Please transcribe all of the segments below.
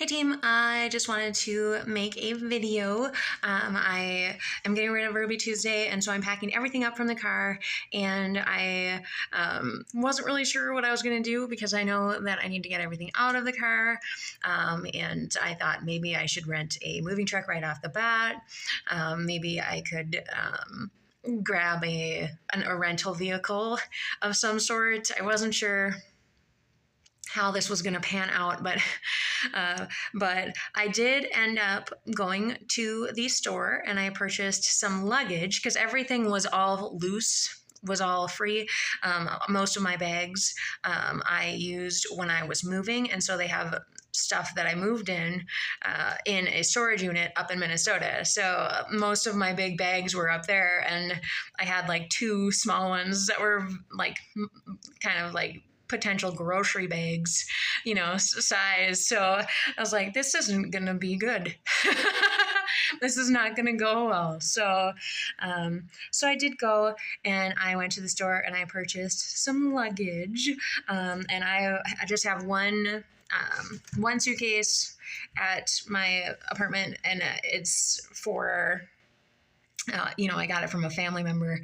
Hey team, I just wanted to make a video. I am getting rid of Ruby Tuesday, and so I'm packing everything up from the car, and I wasn't really sure what I was going to do because I know that I need to get everything out of the car, and I thought maybe I should rent a moving truck right off the bat. Maybe I could grab a rental vehicle of some sort. I wasn't sure how this was going to pan out, but I did end up going to the store and I purchased some luggage because everything was all loose, was all free. Most of my bags I used when I was moving, and so they have stuff that I moved in a storage unit up in Minnesota. So most of my big bags were up there, and I had like two small ones that were like kind of like potential grocery bags, size. So I was like, this isn't going to be good. This is not going to go well. So I did go and I went to the store and I purchased some luggage. And I just have one suitcase at my apartment, and it's for I got it from a family member.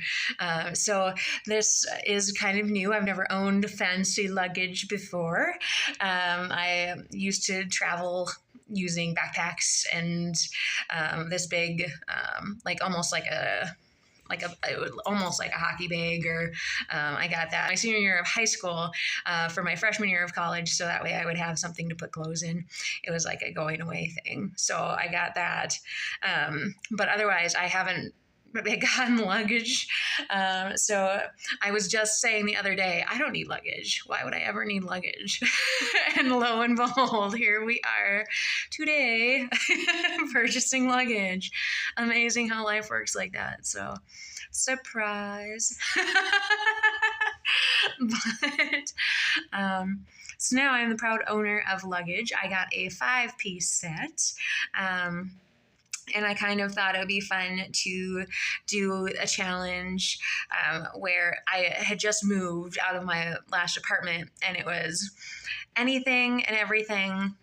So this is kind of new. I've never owned fancy luggage before. I used to travel using backpacks and this big, almost like a hockey bag, or I got that my senior year of high school for my freshman year of college, so that way I would have something to put clothes in. It was like a going away thing, so I got that. But otherwise, I haven't gotten luggage. So I was just saying the other day, I don't need luggage. Why would I ever need luggage? And lo and behold, here we are today purchasing luggage. Amazing how life works like that. So surprise. But so now I'm the proud owner of luggage. I got a 5-piece set. And I kind of thought it would be fun to do a challenge where I had just moved out of my last apartment, and it was anything and everything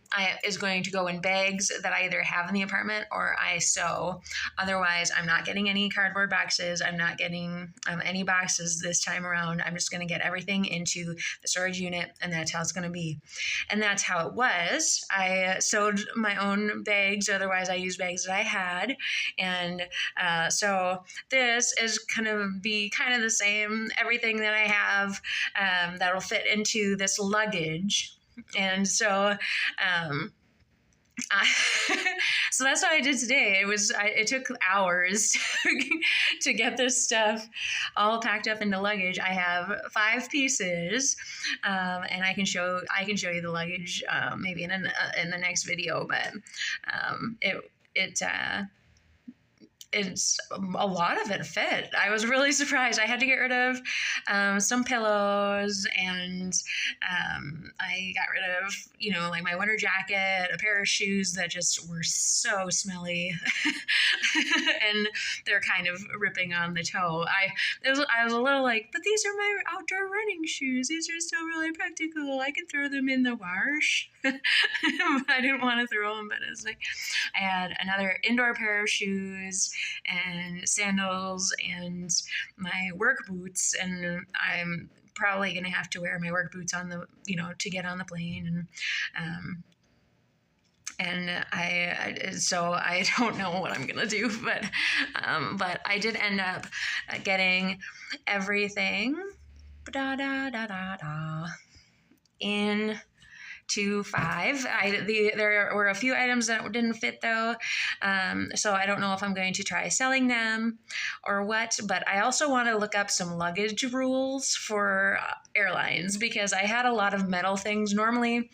is going to go in bags that I either have in the apartment or I sew. Otherwise, I'm not getting any cardboard boxes. I'm not getting any boxes this time around. I'm just going to get everything into the storage unit, and that's how it's going to be. And that's how it was. I sewed my own bags. Otherwise, I used bags that I had. And so this is going to be kind of the same. Everything that I have that'll fit into this luggage. And so, so that's what I did today. It took hours to get this stuff all packed up into luggage. I have 5 pieces, and I can show you the luggage maybe in the next video. But it's a lot of it fit. I was really surprised. I had to get rid of some pillows, and I got rid of, like my winter jacket, a pair of shoes that just were so smelly, and they're kind of ripping on the toe. I was a little like, but these are my outdoor running shoes. These are still really practical. I can throw them in the wash. I didn't want to throw them, but it's like I had another indoor pair of shoes and sandals and my work boots, and I'm probably going to have to wear my work boots on the, to get on the plane. And so I don't know what I'm going to do, but I did end up getting everything in to 5. There were a few items that didn't fit though, so I don't know if I'm going to try selling them or what, but I also want to look up some luggage rules for airlines, because I had a lot of metal things. Normally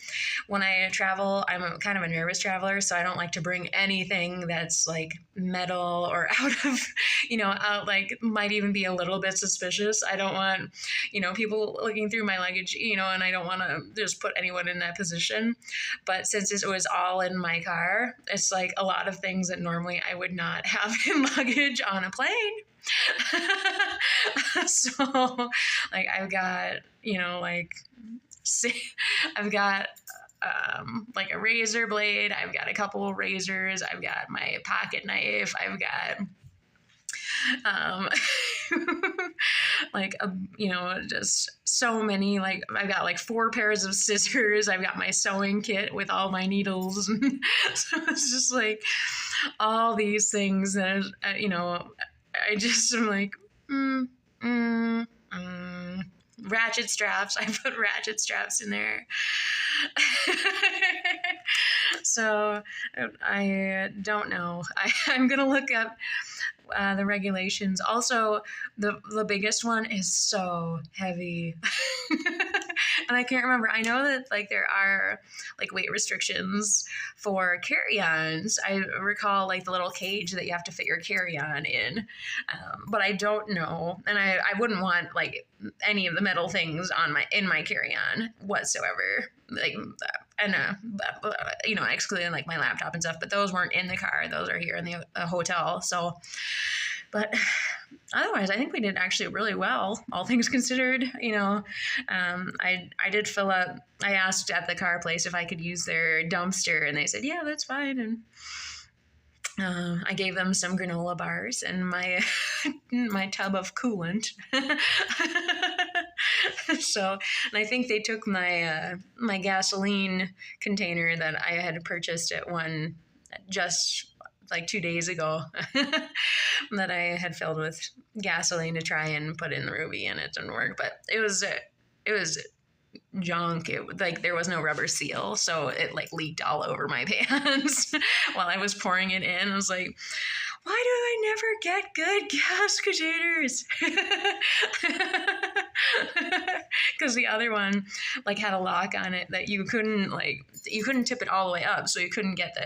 when I travel, I'm kind of a nervous traveler, so I don't like to bring anything that's like metal or out of, out, like might even be a little bit suspicious. I don't want, people looking through my luggage, and I don't want to just put anyone in that position. But since it was all in my car, it's like a lot of things that normally I would not have in luggage on a plane. So like I've got, I've got like a razor blade. I've got a couple of razors. I've got my pocket knife. I've got um, like just so many. Like I've got like 4 pairs of scissors. I've got my sewing kit with all my needles. So it's just like all these things that I just am like ratchet straps. I put ratchet straps in there. So I don't know. I'm gonna look up the regulations. Also, the biggest one is so heavy. And I can't remember. I know that like there are like weight restrictions for carry-ons. I recall like the little cage that you have to fit your carry-on in. But I don't know. And I wouldn't want like any of the metal things in my carry-on whatsoever. Like, and excluding like my laptop and stuff, but those weren't in the car. Those are here in the hotel. So, but otherwise, I think we did actually really well, all things considered. I did fill up. I asked at the car place if I could use their dumpster, and they said, yeah, that's fine. And I gave them some granola bars and my tub of coolant. So, and I think they took my my gasoline container that I had purchased at one just like 2 days ago that I had filled with gasoline to try and put in the Ruby, and it didn't work. But it was junk. Like there was no rubber seal, so it like leaked all over my pants while I was pouring it in. I was like, why do I never get good gas containers? Because the other one like had a lock on it that you couldn't tip it all the way up, so you couldn't get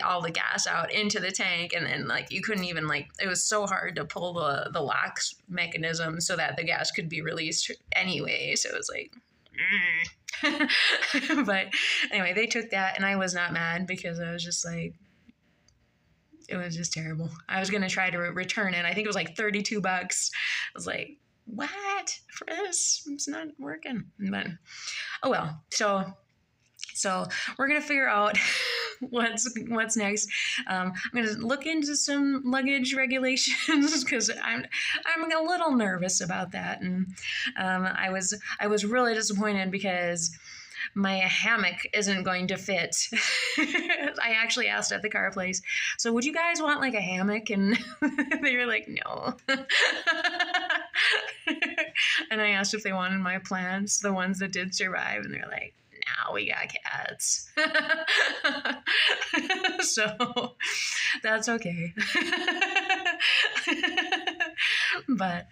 all the gas out into the tank, and then like you couldn't even it was so hard to pull the lock mechanism so that the gas could be released anyway. So it was like but anyway, they took that, and I was not mad because I was just like, it was just terrible. I was gonna try to return it. I think it was like $32. I was like, what for this? It's not working. But oh well. So we're gonna figure out what's next. I'm gonna look into some luggage regulations because I'm a little nervous about that, and I was really disappointed because my hammock isn't going to fit. I actually asked at the car place, so would you guys want like a hammock? And they were like, no. And I asked if they wanted my plants, the ones that did survive, and they're like, no, we got cats. So that's okay. But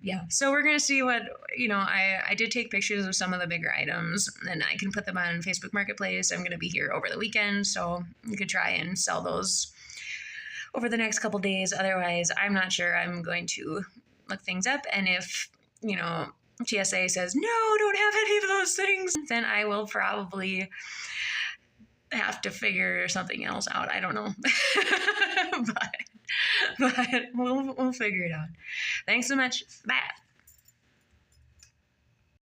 yeah, so we're gonna see what I did take pictures of some of the bigger items, and I can put them on Facebook Marketplace. I'm gonna be here over the weekend, so you could try and sell those over the next couple days. Otherwise, I'm not sure. I'm going to look things up, and if TSA says no, don't have any of those things, then I will probably have to figure something else out. I don't know. but we'll figure it out. Thanks so much. Bye.